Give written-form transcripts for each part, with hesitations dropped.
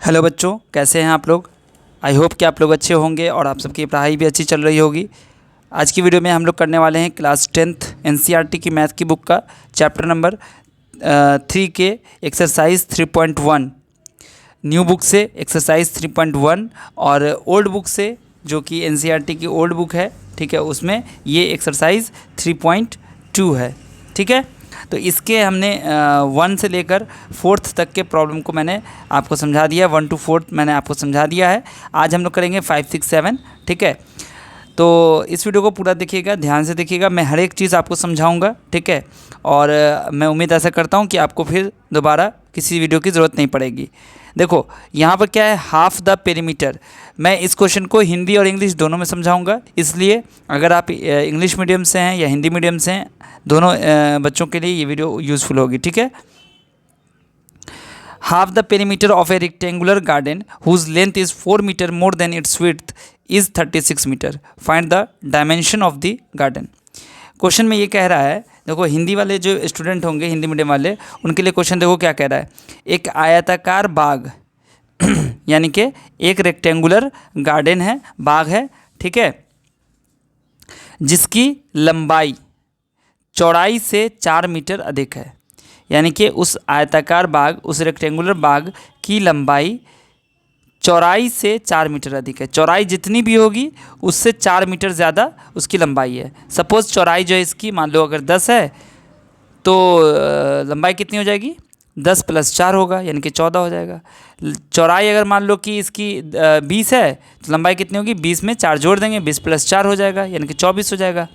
Hello बच्चों, कैसे हैं आप लोग। आई होप कि आप लोग अच्छे होंगे और आप सबकी पढ़ाई भी अच्छी चल रही होगी। आज की वीडियो में हम लोग करने वाले हैं क्लास 10th एनसीईआरटी की मैथ की बुक का चैप्टर नंबर 3 के एक्सरसाइज 3.1 न्यू बुक से एक्सरसाइज 3.1 और ओल्ड बुक से जो कि एनसीईआरटी की ओल्ड बुक है, ठीक है, उसमें ये एक्सरसाइज 3.2 है। ठीक है, तो इसके हमने 1 से लेकर 4th तक के प्रॉब्लम को मैंने आपको समझा दिया, 1 to 4 मैंने आपको समझा दिया है। आज हम लोग करेंगे 5, 6, 7। ठीक है, तो इस वीडियो को पूरा देखिएगा, ध्यान से देखिएगा, मैं हर एक चीज़ आपको समझाऊंगा। ठीक है, और मैं उम्मीद ऐसा करता हूं कि आपको फिर दोबारा किसी वीडियो की ज़रूरत नहीं पड़ेगी। देखो यहाँ पर क्या है, हाफ द पेरीमीटर। मैं इस क्वेश्चन को हिंदी और इंग्लिश दोनों में समझाऊंगा, इसलिए अगर आप इंग्लिश मीडियम से हैं या हिंदी मीडियम से हैं, दोनों बच्चों के लिए ये वीडियो यूज़फुल होगी। ठीक है, half the perimeter of a rectangular garden whose length is 4 metre more than its width is 36 metre, find the dimension of the garden. Question में ये कह रहा है, देखो हिंदी वाले जो स्टूडेंट होंगे, हिंदी मीडियम वाले, उनके लिए क्वेश्चन देखो क्या कह रहा है। एक आयताकार बाग यानी कि एक रेक्टेंगुलर गार्डन है, बाग है, ठीक है, जिसकी लंबाई चौड़ाई से 4 मीटर अधिक है। यानी कि उस आयताकार बाग, उस रेक्टेंगुलर बाग की लंबाई चौड़ाई से 4 मीटर अधिक है। चौड़ाई जितनी भी होगी उससे 4 मीटर ज़्यादा उसकी लंबाई है। सपोज़ चौड़ाई जो है इसकी, मान लो अगर 10 है तो लंबाई कितनी हो जाएगी, 10 + 4 होगा, यानी कि 14 हो जाएगा। चौड़ाई अगर मान लो कि इसकी 20 है तो लंबाई कितनी होगी, 20 में 4 जोड़ देंगे, 20 + 4 हो जाएगा, यानी कि 24 हो जाएगा।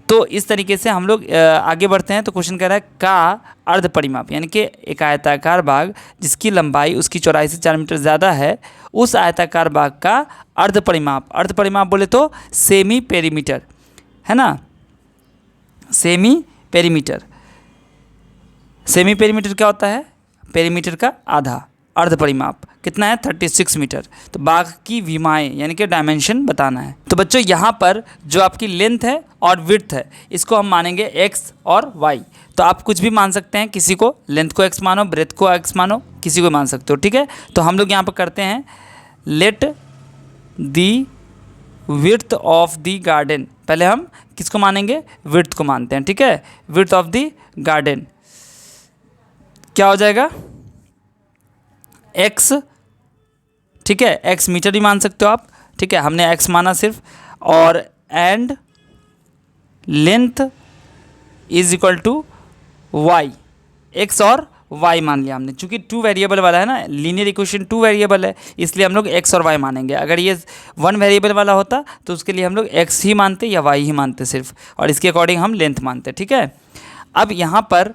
तो इस तरीके से हम लोग आगे बढ़ते हैं। तो क्वेश्चन कह रहा है का अर्ध परिमाप, यानी कि एक आयताकार बाग जिसकी लंबाई उसकी चौड़ाई से 4 मीटर ज़्यादा है, उस आयताकार बाग का अर्ध परिमाप। अर्ध परिमाप बोले तो सेमी पेरीमीटर है ना, सेमी पेरीमीटर। सेमी पेरीमीटर क्या होता है, पेरीमीटर का आधा। अर्ध परिमाप कितना है, 36 मीटर। तो बाग की विमाएँ यानी कि डायमेंशन बताना है। तो बच्चों यहाँ पर जो आपकी लेंथ है और विड्थ है, इसको हम मानेंगे x और y। तो आप कुछ भी मान सकते हैं, किसी को लेंथ को x मानो, ब्रेथ को x मानो, किसी को मान सकते हो। ठीक है, तो हम लोग यहाँ पर करते हैं, let the width of the garden. पहले हम किसको मानेंगे, विड्थ को मानते हैं। ठीक है, विड्थ ऑफ द गार्डन क्या हो जाएगा, x। ठीक है, x मीटर भी मान सकते हो आप। ठीक है, हमने x माना सिर्फ, और and length is equal to y। x और y मान लिया हमने, चूंकि 2 वेरिएबल वाला है ना, लीनियर इक्वेशन 2 वेरिएबल है, इसलिए हम लोग x और y मानेंगे। अगर ये 1 वेरिएबल वाला होता तो उसके लिए हम लोग x ही मानते या y ही मानते सिर्फ, और इसके अकॉर्डिंग हम लेंथ मानते। ठीक है, अब यहाँ पर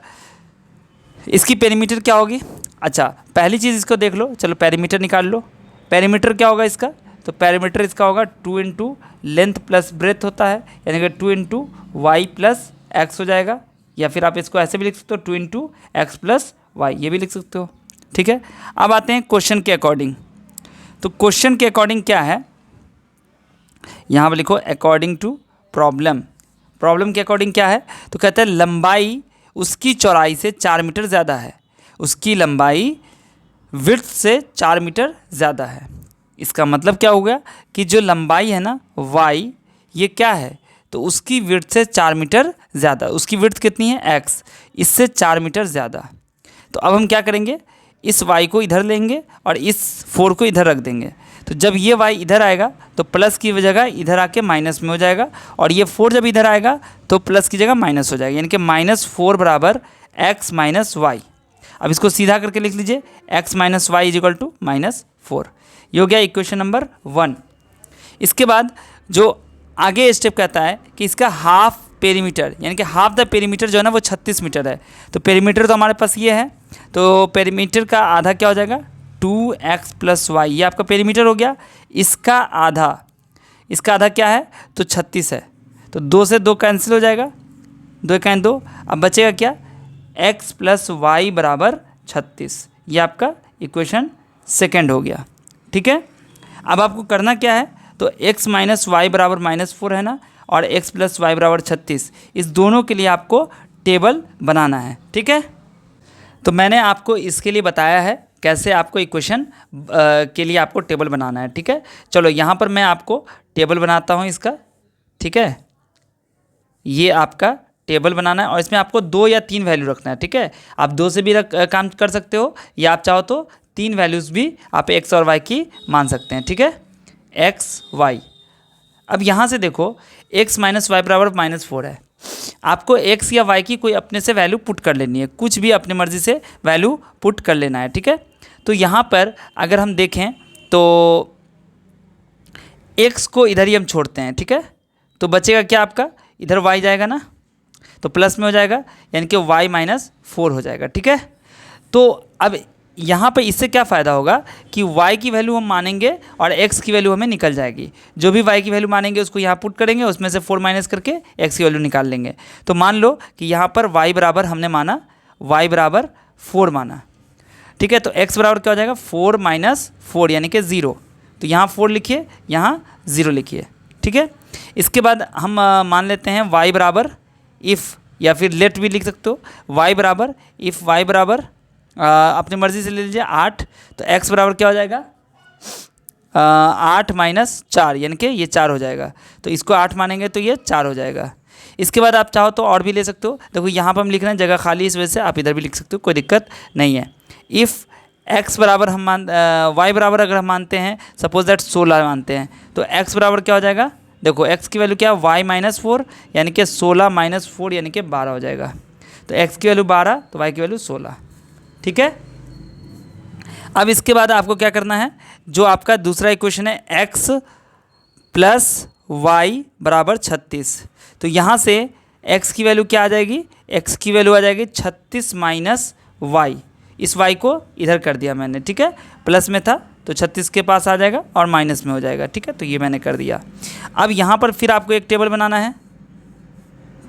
इसकी पेरीमीटर क्या होगी। अच्छा, पहली चीज़ इसको देख लो, चलो पेरीमीटर निकाल लो। पेरीमीटर क्या होगा इसका, तो पेरीमीटर इसका होगा 2 × लेंथ प्लस ब्रेथ होता है, यानी कि 2 × y + x हो जाएगा। या फिर आप इसको ऐसे भी लिख सकते हो, 2 × x + y, ये भी लिख सकते हो। ठीक है, अब आते हैं क्वेश्चन के अकॉर्डिंग। तो क्वेश्चन के अकॉर्डिंग क्या है, यहाँ पर लिखो अकॉर्डिंग टू प्रॉब्लम। प्रॉब्लम के अकॉर्डिंग क्या है, तो कहते हैं लंबाई उसकी चौड़ाई से 4 मीटर ज़्यादा है, उसकी लंबाई विड्थ से 4 मीटर ज़्यादा है। इसका मतलब क्या हो गया कि जो लंबाई है ना y, ये क्या है, तो उसकी विड्थ से 4 मीटर ज़्यादा। उसकी विड्थ कितनी है, x, इससे 4 मीटर ज़्यादा। तो अब हम क्या करेंगे, इस y को इधर लेंगे और इस 4 को इधर रख देंगे। तो जब ये y इधर आएगा तो प्लस की जगह इधर आके माइनस में हो जाएगा, और ये 4 जब इधर आएगा तो प्लस की जगह माइनस हो जाएगा, यानी कि -4 बराबर x - y। अब इसको सीधा करके लिख लीजिए, x - y = -4। ये हो गया इक्वेशन नंबर 1। इसके बाद जो आगे स्टेप कहता है कि इसका हाफ पेरीमीटर, यानी कि हाफ द पेरीमीटर जो है ना वो 36 मीटर है। तो पेरीमीटर तो हमारे पास ये है, तो पेरीमीटर का आधा क्या हो जाएगा, 2x + y, ये आपका पेरीमीटर हो गया। इसका आधा क्या है, तो 36 है। तो 2 से 2 कैंसिल हो जाएगा, 2 × 2, अब बचेगा क्या, x + y = 36। ये आपका इक्वेशन सेकेंड हो गया। ठीक है, अब आपको करना क्या है, तो x - y = -4 है ना, और x + y = 36, इस दोनों के लिए आपको टेबल बनाना है। ठीक है, तो मैंने आपको इसके लिए बताया है कैसे आपको इक्वेशन के लिए आपको टेबल बनाना है, ठीक है। चलो यहाँ पर मैं आपको टेबल बनाता हूँ इसका, ठीक है। ये आपका टेबल बनाना है और इसमें आपको 2 या 3 वैल्यू रखना है, ठीक है। आप 2 से भी काम कर सकते हो या आप चाहो तो 3 वैल्यूज़ भी आप x और y की मान सकते हैं, ठीक है। x y, अब यहाँ से देखो x माइनस वाई बराबर -4 है। आपको x या y की कोई अपने से वैल्यू पुट कर लेनी है, कुछ भी अपनी मर्ज़ी से वैल्यू पुट कर लेना है, ठीक है। तो यहाँ पर अगर हम देखें तो x को इधर ही हम छोड़ते हैं, ठीक है। तो बचेगा क्या आपका, इधर y जाएगा ना, तो प्लस में हो जाएगा, यानी कि y -4 हो जाएगा, ठीक है। तो अब यहाँ पे इससे क्या फ़ायदा होगा कि y की वैल्यू हम मानेंगे और x की वैल्यू हमें निकल जाएगी। जो भी y की वैल्यू मानेंगे उसको यहाँ पुट करेंगे, उसमें से 4 माइनस करके x की वैल्यू निकाल लेंगे। तो मान लो कि यहाँ पर y बराबर हमने माना, y बराबर 4 माना, ठीक है। तो x बराबर क्या हो जाएगा, 4 - 4 यानी कि 0। तो यहाँ 4 लिखिए, यहाँ 0 लिखिए, ठीक है। इसके बाद हम मान लेते हैं y बराबर इफ़, या फिर लेट भी लिख सकते हो, y बराबर इफ़ y बराबर अपनी मर्ज़ी से ले लीजिए 8। तो x बराबर क्या हो जाएगा, 8 - 4 यानी कि ये 4 हो जाएगा। तो इसको 8 मानेंगे तो ये 4 हो जाएगा। इसके बाद आप चाहो तो और भी ले सकते हो, देखो यहाँ पर हम लिख रहे हैं जगह खाली, इस वजह से आप इधर भी लिख सकते हो, कोई दिक्कत नहीं है। इफ़ x बराबर हम y बराबर अगर हम मानते हैं, सपोज दैट 16 मानते हैं, तो x बराबर क्या हो जाएगा, देखो x की वैल्यू क्या है, y -4 यानी कि 16 - 4 यानी कि 12 हो जाएगा। तो x की वैल्यू 12 तो y की वैल्यू 16, ठीक है। अब इसके बाद आपको क्या करना है, जो आपका दूसरा इक्वेशन है x + y बराबर 36। तो यहाँ से x की वैल्यू क्या आ जाएगी, x की वैल्यू आ जाएगी 36 - y। इस y को इधर कर दिया मैंने, ठीक है, प्लस में था तो 36 के पास आ जाएगा और माइनस में हो जाएगा, ठीक है। तो ये मैंने कर दिया। अब यहाँ पर फिर आपको एक टेबल बनाना है,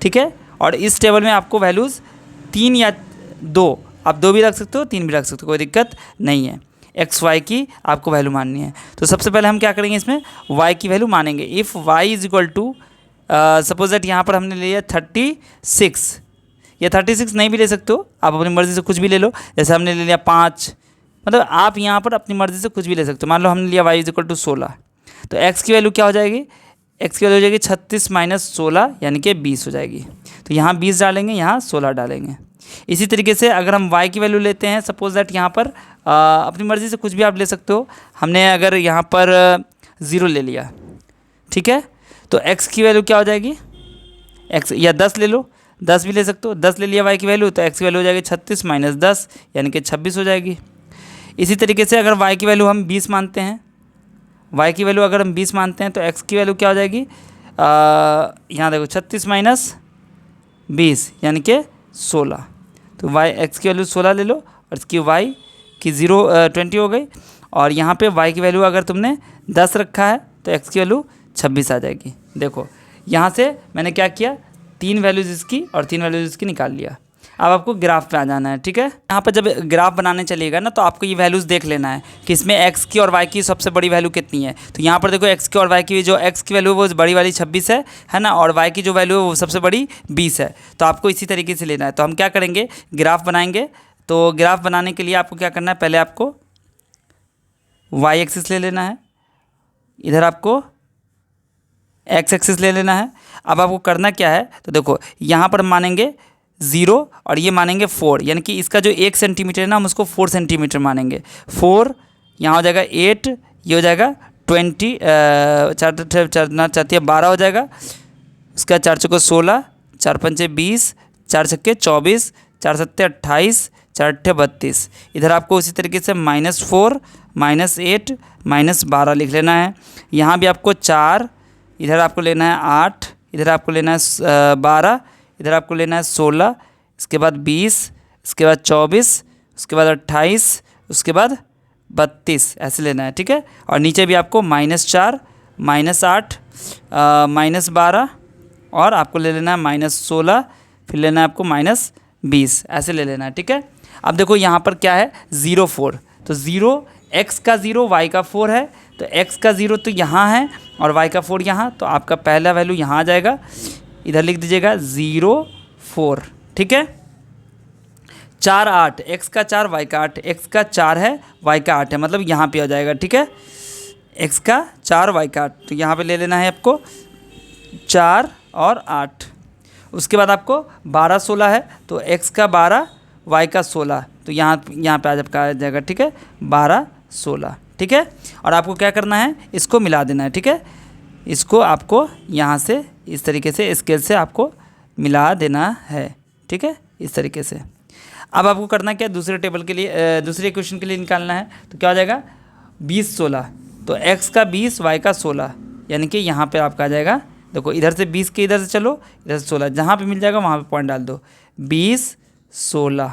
ठीक है, और इस टेबल में आपको वैल्यूज़ 3 या 2, आप 2 भी रख सकते हो, 3 भी रख सकते हो, कोई दिक्कत नहीं है। एक्स वाई की आपको वैल्यू माननी है। तो सबसे पहले हम क्या करेंगे, इसमें y की वैल्यू मानेंगे। If y is equal to suppose that यहाँ पर हमने लिया 36, या 36 नहीं भी ले सकते हो, आप अपनी मर्ज़ी से कुछ भी ले लो। जैसे हमने ले लिया 5, मतलब आप यहाँ पर अपनी मर्ज़ी से कुछ भी ले सकते हो। मान लो हमने लिया y इज इक्वल टू 16, तो x की वैल्यू क्या हो जाएगी, x की वैल्यू हो जाएगी 36 - 16 यानी कि 20 हो जाएगी। तो यहाँ 20 डालेंगे, यहाँ 16 डालेंगे। इसी तरीके से अगर हम y की वैल्यू लेते हैं, सपोज दैट यहाँ पर अपनी मर्ज़ी से कुछ भी आप ले सकते हो। हमने अगर यहाँ पर 0 ले लिया, ठीक है, तो x की वैल्यू क्या हो जाएगी, x या 10 ले लो, 10 भी ले सकते हो। 10 ले लिया y की वैल्यू, तो x की वैल्यू हो जाएगी 36 - 10 यानी कि 26 हो जाएगी। इसी तरीके से अगर y की वैल्यू हम 20 मानते हैं, y की वैल्यू अगर हम 20 मानते हैं, तो x की वैल्यू क्या हो जाएगी, यहाँ देखो 36 - 20 यानी कि 16। तो x की वैल्यू 16 ले लो और इसकी y की 20 हो गई। और यहाँ पे y की वैल्यू अगर तुमने 10 रखा है तो x की वैल्यू 26 आ जाएगी। देखो यहाँ से मैंने क्या किया, 3 वैल्यूज़ इसकी और 3 वैल्यूज़ इसकी निकाल लिया। अब आपको ग्राफ पे आ जाना है, ठीक है। यहाँ पर जब ग्राफ बनाने चलिएगा ना, तो आपको ये वैल्यूज़ देख लेना है कि इसमें x की और y की सबसे बड़ी वैल्यू कितनी है। तो यहाँ पर देखो x की और y की, जो x की वैल्यू है वो बड़ी वाली 26 है ना, और y की जो वैल्यू है वो सबसे बड़ी 20 है। तो आपको इसी तरीके से लेना है। तो हम क्या करेंगे, ग्राफ बनाएंगे। तो ग्राफ बनाने के लिए आपको क्या करना है, पहले आपको y एक्सिस ले लेना है, इधर आपको x एक्सिस ले लेना है। अब आपको करना क्या है, तो देखो यहाँ पर मानेंगे 0 और ये मानेंगे 4, यानी कि इसका जो 1 सेंटीमीटर है ना, हम उसको 4 सेंटीमीटर मानेंगे। 4 यहाँ हो जाएगा 8, ये हो जाएगा 20, 4 12 हो जाएगा। उसका 4 चौके 16, 4 पंचे 20, 4 छक्के 24, 4 सत्ते 28, 4 अट्ठे 32। इधर आपको उसी तरीके से -4, -8, -12 लिख लेना है। यहाँ भी आपको 4, इधर आपको लेना है 8, इधर आपको लेना है 12, इधर आपको लेना है 16, इसके बाद 20, इसके बाद 24, उसके बाद 28, उसके बाद 32, ऐसे लेना है, ठीक है। और नीचे भी आपको -4, -8, -12 और आपको ले लेना है -16, फिर लेना है आपको -20, ऐसे ले लेना है, ठीक है। अब देखो यहाँ पर क्या है, 0 4, तो 0 x का 0 y का 4 है, तो x का 0 तो यहाँ है और y का 4 यहाँ, तो आपका पहला वैल्यू यहाँ आ जाएगा। इधर लिख दीजिएगा 0 4, ठीक है। 4 8, एक्स का 4 वाई का 8, एक्स का 4 है वाई का 8 है, मतलब यहाँ पे आ जाएगा। ठीक है, एक्स का 4 वाई का 8, तो यहाँ पे ले लेना है आपको 4 और 8। उसके बाद आपको 12 16 है, तो एक्स का 12 वाई का 16, तो यहाँ पे आ जाएगा। ठीक है, 12 16। ठीक है, और आपको क्या करना है, इसको मिला देना है। ठीक है, इसको आपको यहाँ से इस तरीके से स्केल से आपको मिला देना है। ठीक है, इस तरीके से। अब आपको करना क्या, दूसरे टेबल के लिए दूसरे इक्वेशन के लिए निकालना है। तो क्या हो जाएगा 20 16, तो x का 20 y का 16, यानी कि यहाँ पे आपका आ जाएगा, देखो इधर से 20 के इधर से चलो, इधर से 16, जहाँ पे मिल जाएगा वहाँ पे पॉइंट डाल दो, 20 16।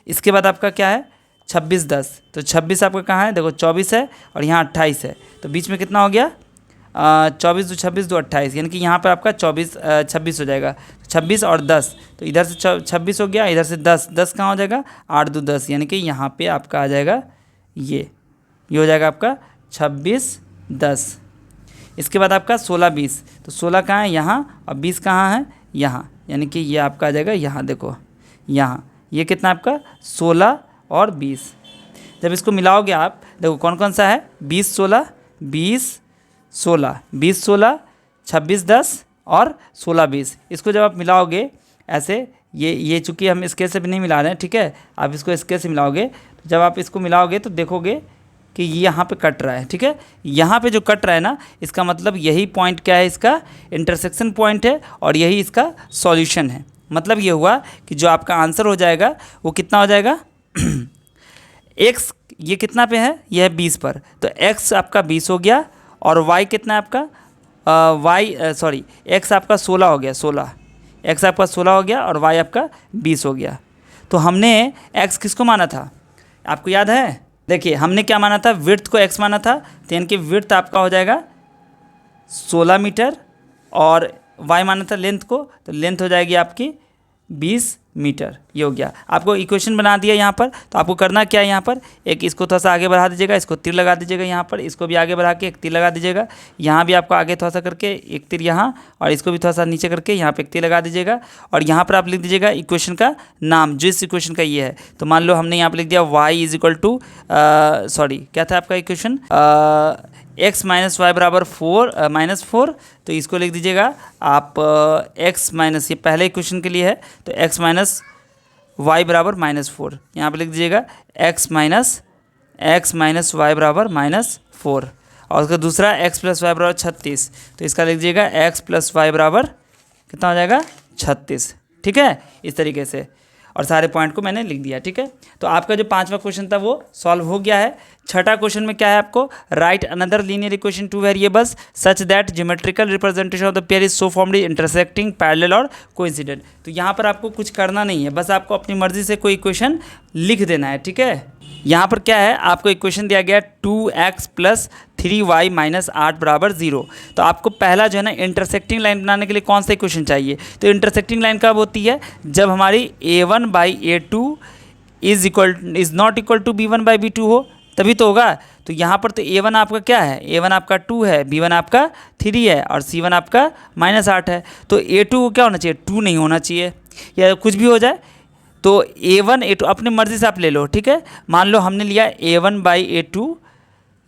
इसके बाद आपका क्या है 26 10, तो 26 आपका कहाँ है, देखो 24 है और यहाँ 28 है, तो बीच में कितना हो गया 24 2 26 2 28, यानी कि यहाँ पर आपका 26 हो जाएगा। 26 और 10, तो इधर से 26 हो गया, इधर से 10 10 कहाँ हो जाएगा 8 2 10, यानी कि यहाँ पे आपका आ जाएगा ये हो जाएगा आपका 26 10। इसके बाद आपका 16 20, तो 16 कहाँ है यहाँ और 20 कहाँ है यहाँ, यानी कि ये आपका आ जाएगा यहाँ, देखो यहाँ ये कितना आपका 16 और 20। जब इसको मिलाओगे आप, देखो कौन कौन सा है 20 16 20 16 20 16 26 10 और 16 20। इसको जब आप मिलाओगे ऐसे, ये चूँकि हम स्केल से भी नहीं मिला रहे हैं, ठीक है, आप इसको स्केल से मिलाओगे, तो जब आप इसको मिलाओगे तो देखोगे कि ये यहाँ पे कट रहा है। ठीक है, यहाँ पे जो कट रहा है ना, इसका मतलब यही पॉइंट क्या है, इसका इंटरसेक्शन पॉइंट है और यही इसका सॉल्यूशन है। मतलब ये हुआ कि जो आपका आंसर हो जाएगा वो कितना हो जाएगा x ये कितना पे है, ये है 20 पर, तो x आपका 20 हो गया और y कितना है आपका x आपका 16 हो गया, 16 x आपका 16 हो गया और y आपका 20 हो गया। तो हमने x किसको माना था, आपको याद है, देखिए हमने क्या माना था, विड्थ को x माना था, तो यानी कि विड्थ आपका हो जाएगा 16 मीटर और y माना था लेंथ को, तो लेंथ हो जाएगी आपकी 20 मीटर। ये हो गया, आपको इक्वेशन बना दिया यहाँ पर। तो आपको करना क्या है, यहाँ पर एक इसको थोड़ा सा आगे बढ़ा दीजिएगा, इसको तीर लगा दीजिएगा यहाँ पर, इसको भी आगे बढ़ा के एक तीर लगा दीजिएगा, यहाँ भी आपको आगे थोड़ा सा करके एक तीर यहाँ, और इसको भी थोड़ा सा नीचे करके यहाँ पे एक तीर लगा दीजिएगा। और यहाँ पर आप लिख दीजिएगा इक्वेशन का नाम, जो इस इक्वेशन का ये है। तो मान लो हमने यहाँ पर लिख दिया y इज इक्वल टू क्या था आपका इक्वेशन, x माइनस वाई बराबर -4, तो इसको लिख दीजिएगा आप x माइनस, ये पहले इक्वेशन के लिए है, तो x माइनस वाई बराबर -4, यहाँ पे लिख दीजिएगा x माइनस वाई बराबर -4, और उसका दूसरा x प्लस वाई बराबर 36, तो इसका लिख दीजिएगा x प्लस वाई बराबर कितना हो जाएगा 36। ठीक है, इस तरीके से, और सारे पॉइंट को मैंने लिख दिया। ठीक है, तो आपका जो 5वां क्वेश्चन था वो सॉल्व हो गया है। छठा क्वेश्चन में क्या है, आपको right another linear equation two variables such that geometrical representation of the pair is so formed intersecting parallel और कोइंसिडेंट। तो यहाँ पर आपको कुछ करना नहीं है, बस आपको अपनी मर्जी से कोई इक्वेशन लिख देना है। ठीक है, यहाँ पर क्या है, आपको इक्वेशन दिया गया 2x प्लस 3y माइनस 8 बराबर 0। तो आपको पहला जो है ना इंटरसेक्टिंग लाइन बनाने के लिए कौन सा इक्वेशन चाहिए, तो इंटरसेक्टिंग लाइन कब होती है, जब हमारी a1/a2 is not equal to b1/b2 हो, तभी तो होगा। तो यहाँ पर तो a1 आपका क्या है, a1 आपका 2 है, b1 आपका 3 है और c1 आपका -8 है। तो a2 को क्या होना चाहिए, 2 नहीं होना चाहिए, या कुछ भी हो जाए। तो a1 a2 अपनी मर्ज़ी से आप ले लो। ठीक है, मान लो हमने लिया a1/a2,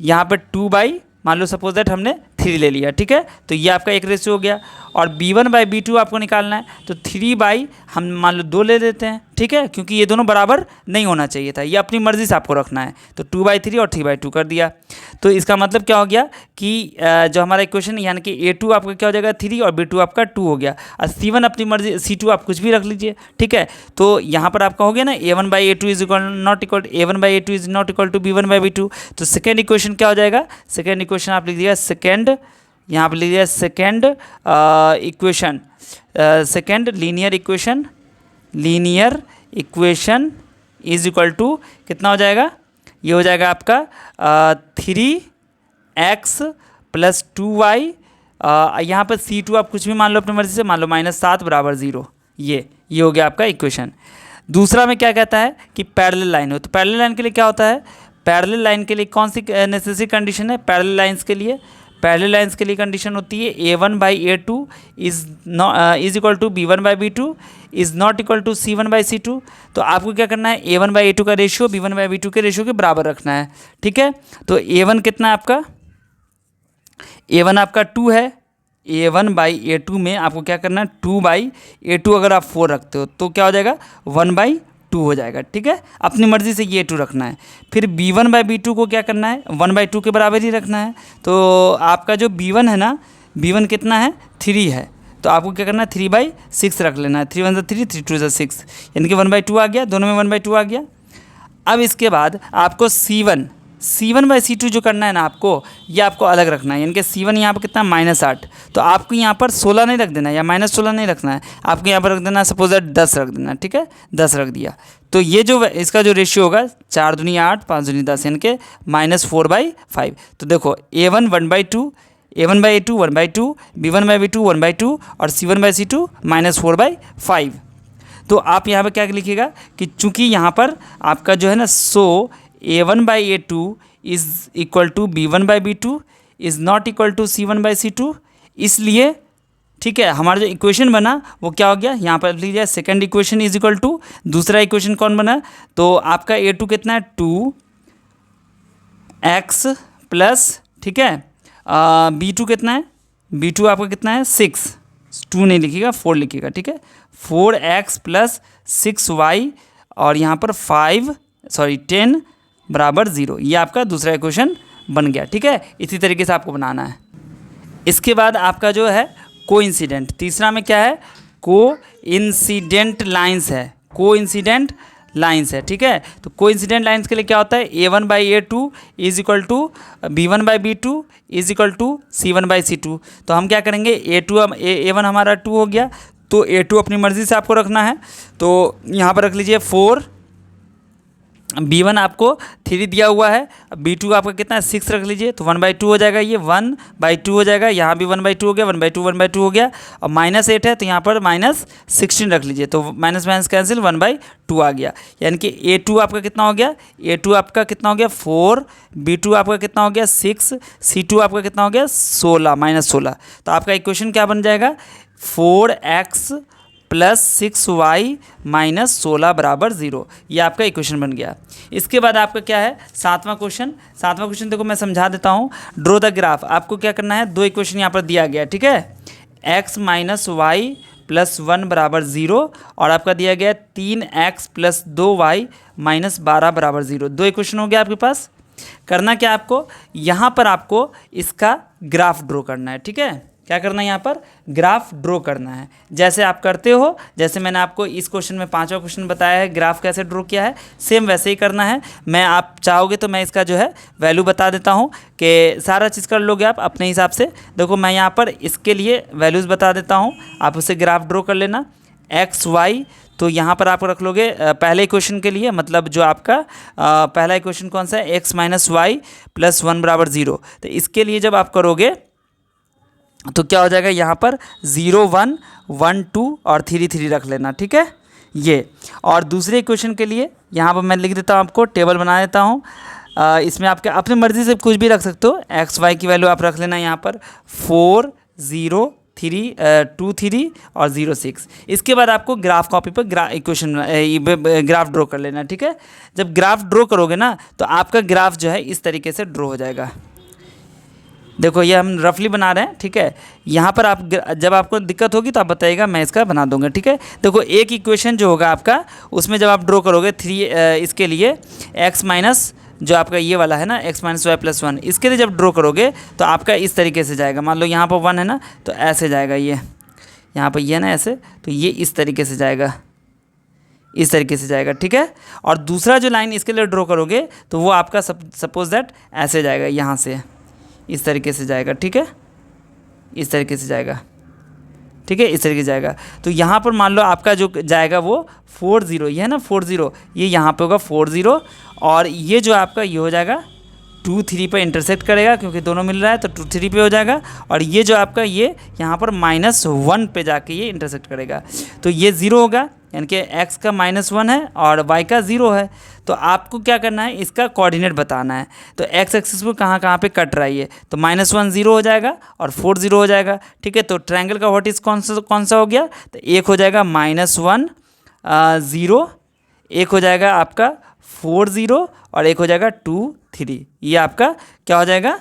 यहाँ पर 2 मान लो सपोज दैट हमने 3 ले लिया। ठीक है, तो ये आपका एक रेशियो हो गया, और b1/b2 आपको निकालना है, तो 3 हम मान लो 2 ले लेते हैं। ठीक है, क्योंकि ये दोनों बराबर नहीं होना चाहिए था, ये अपनी मर्ज़ी से आपको रखना है। तो 2/3 और 3/2 कर दिया। तो इसका मतलब क्या हो गया कि जो हमारा इक्वेशन यानी कि a2 आपका क्या हो जाएगा 3 और b2 आपका 2 हो गया, और c1 अपनी मर्जी, c2 आप कुछ भी रख लीजिए। ठीक है, तो यहाँ पर आपका हो गया ना a1/a2 is not equal to b1/b2। तो सेकेंड इक्वेशन क्या हो जाएगा, सेकेंड इक्वेशन आप लिख दिया सेकेंड, यहाँ पर लिख दिया second equation, second linear equation is equal to कितना हो जाएगा, ये हो जाएगा आपका 3x प्लस 2y, यहाँ पर c2 आप कुछ भी मान लो अपनी मर्ज़ी से, मान लो -7 बराबर 0। ये हो गया आपका इक्वेशन। दूसरा में क्या कहता है कि पैरेलल लाइन हो, तो पैरेलल लाइन के लिए क्या होता है, पैरेलल लाइन के लिए कौन सी नेसेसरी कंडीशन है, पैरेलल लाइंस के लिए पैरेलल लाइंस के लिए कंडीशन होती है A1/A2 is equal to B1/B2 is not equal to C1/C2। तो आपको क्या करना है, A1/A2 का रेशियो B1/B2 के रेशियो के बराबर रखना है। ठीक है, तो A1 कितना है आपका, A1 आपका 2 है। A1/A2 में आपको क्या करना है, 2/A2 अगर आप 4 रखते हो तो क्या हो जाएगा, 1/2 हो जाएगा। ठीक है, अपनी मर्ज़ी से ये 2 रखना है। फिर B1/B2 को क्या करना है, 1/2 के बराबर ही रखना है। तो आपका जो B1 है ना, B1 कितना है, 3 है। तो आपको क्या करना है, 3/6 रख लेना है। 3 1 3, 3 2 6, यानी कि 1/2 आ गया, दोनों में 1/2 आ गया। अब इसके बाद आपको C1/C2 जो करना है ना आपको, ये आपको अलग रखना है। यानी कि C1 यहाँ पर कितना, -8। तो आपको यहाँ पर 16 नहीं रख देना है या -16 नहीं रखना है, आपको यहाँ पर रख देना है सपोज 10 रख देना है। ठीक है, 10 रख दिया। तो ये जो इसका जो रेशियो होगा 4 दूनी 8, 5 दूनी 10, यानी कि -4/5। तो देखो A1 1/2, A1/A2 1/2, B1/B2 1/2 और C1/C2 -4/5। तो आप यहाँ पर क्या लिखिएगा कि चूँकि यहाँ पर आपका जो है ना, so A1/A2 is equal to B1/B2 is not equal to C1/C2, इसलिए ठीक है हमारा जो इक्वेशन बना वो क्या हो गया, यहाँ पर लीजिए second equation is equal to, दूसरा इक्वेशन कौन बना, तो आपका A2 कितना है, 2x प्लस, ठीक है, B2 कितना है, B2 आपका कितना है, 6, 2 नहीं लिखिएगा 4 लिखिएगा। ठीक है, 4x प्लस 6y और यहाँ पर 10 बराबर 0, ये आपका दूसरा इक्वेशन बन गया। ठीक है, इसी तरीके से आपको बनाना है। इसके बाद आपका जो है कोइंसिडेंट, तीसरा में क्या है, कोइंसिडेंट लाइंस है, कोइंसिडेंट लाइंस है। ठीक है, तो कोइंसिडेंट लाइंस के लिए क्या होता है, A1/A2 is equal to B1/B2 is equal to C1/C2। तो हम क्या करेंगे, A1 हमारा 2 हो गया, तो A2 अपनी मर्ज़ी से आपको रखना है। तो यहाँ पर रख लीजिए 4, B1 आपको 3 दिया हुआ है, B2 आपका कितना है, 6 रख लीजिए, तो 1/2 हो जाएगा, ये 1/2 हो जाएगा, यहाँ भी 1/2 हो गया, 1/2 हो गया, और -8 है तो यहाँ पर -16 रख लीजिए, तो माइनस माइनस कैंसिल, 1/2 आ गया। यानी कि A2 आपका कितना हो गया, A2 आपका कितना हो गया, 4, B2 आपका कितना हो गया, 6, C2 आपका कितना हो गया, 16, -16। तो आपका इक्वेशन क्या बन जाएगा, 4x प्लस 6y माइनस 16 बराबर 0, ये आपका इक्वेशन बन गया। इसके बाद आपका क्या है, सातवां क्वेश्चन देखो मैं समझा देता हूँ। ड्रॉ द ग्राफ, आपको क्या करना है, 2 इक्वेशन यहाँ पर दिया गया। ठीक है, x माइनस वाई प्लस 1 बराबर 0 और आपका दिया गया 3x प्लस 2y माइनस 12 बराबर 0। 2 इक्वेशन हो गया आपके पास। करना क्या आपको, यहाँ पर आपको इसका ग्राफ ड्रॉ करना है। ठीक है, क्या करना है, यहाँ पर ग्राफ ड्रॉ करना है, जैसे आप करते हो, जैसे मैंने आपको इस क्वेश्चन में 5वां क्वेश्चन बताया है ग्राफ कैसे ड्रॉ किया है, सेम वैसे ही करना है। मैं आप चाहोगे तो मैं इसका जो है वैल्यू बता देता हूँ कि सारा चीज़ कर लोगे आप अपने हिसाब से। देखो मैं यहाँ पर इसके लिए वैल्यूज़ बता देता हूँ, आप उसे ग्राफ ड्रॉ कर लेना। एक्स वाई, तो यहाँ पर आप रख लोगे पहले इक्वेशन के लिए, मतलब जो आपका पहला इक्वेशन कौन सा है, x माइनस वाई प्लस 1 बराबर 0। तो इसके लिए जब आप करोगे तो क्या हो जाएगा, यहाँ पर 0 1 1 2 और 3 3 रख लेना। ठीक है, ये। और दूसरे इक्वेशन के लिए यहाँ पर मैं लिख देता हूँ, आपको टेबल बना देता हूँ। इसमें आपके अपनी मर्ज़ी से कुछ भी रख सकते हो, एक्स वाई की वैल्यू आप रख लेना यहाँ पर 4 0 3 2 3 और 0 6। इसके बाद आपको ग्राफ कॉपी पर ग्राफ ड्रॉ कर लेना। ठीक है, जब ग्राफ ड्रॉ करोगे ना तो आपका ग्राफ जो है इस तरीके से ड्रॉ हो जाएगा। देखो ये हम रफली बना रहे हैं। ठीक है, यहाँ पर आप जब आपको दिक्कत होगी तो आप बताइएगा, मैं इसका बना दूंगा। ठीक है, देखो एक इक्वेशन जो होगा आपका, उसमें जब आप ड्रॉ करोगे 3 इसके लिए x माइनस जो आपका ये वाला है ना, x माइनस वाई प्लस 1, इसके लिए जब ड्रॉ करोगे तो आपका इस तरीके से जाएगा। मान लो यहाँ पर 1 है ना, तो ऐसे जाएगा, ये यहाँ पर ये है ना ऐसे, तो ये इस तरीके से जाएगा, इस तरीके से जाएगा। ठीक है, और दूसरा जो लाइन इसके लिए ड्रॉ करोगे तो वो आपका सपोज दैट ऐसे जाएगा, यहाँ से इस तरीके से जाएगा। ठीक है, इस तरीके से जाएगा। ठीक है, इस तरीके से जाएगा। तो यहाँ पर मान लो आपका जो जाएगा वो 4 0, ये है ना 4 0, ये यहाँ पे होगा 4 0, और ये जो आपका ये हो जाएगा 2 3 पे इंटरसेक्ट करेगा, क्योंकि दोनों मिल रहा है तो 2 3 पे हो जाएगा। और ये जो आपका ये यहाँ पर -1 पे जाके ये इंटरसेक्ट करेगा, तो ये 0 होगा, यानी कि x का -1 है और y का 0 है। तो आपको क्या करना है, इसका कोऑर्डिनेट बताना है। तो x एक्सिस पर कहाँ कहाँ पे कट रही है, तो -1 0 हो जाएगा और 4 0 हो जाएगा। ठीक है, तो ट्रायंगल का व्हाट इज कौन सा हो गया, तो एक हो जाएगा -1 0, एक हो जाएगा आपका 4 0 और एक हो जाएगा 2 3। ये आपका क्या हो जाएगा,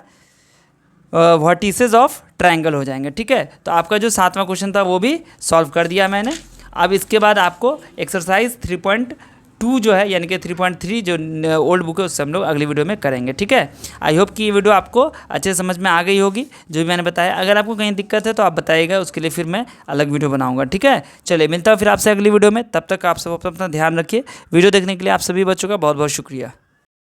वर्टिसेस ऑफ ट्रायंगल हो जाएंगे। ठीक है, तो आपका जो 7वां क्वेश्चन था वो भी सॉल्व कर दिया मैंने। अब इसके बाद आपको एक्सरसाइज 3.2 जो है यानी कि 3.3 जो ओल्ड बुक है उससे हम लोग अगली वीडियो में करेंगे। ठीक है, आई होप कि ये वीडियो आपको अच्छे से समझ में आ गई होगी जो भी मैंने बताया। अगर आपको कहीं दिक्कत है तो आप बताइएगा, उसके लिए फिर मैं अलग वीडियो बनाऊंगा। ठीक है, चलिए मिलता हूँ फिर आपसे अगली वीडियो में, तब तक आप सब अपना ध्यान रखिए। वीडियो देखने के लिए आप सभी बच्चों का बहुत बहुत शुक्रिया।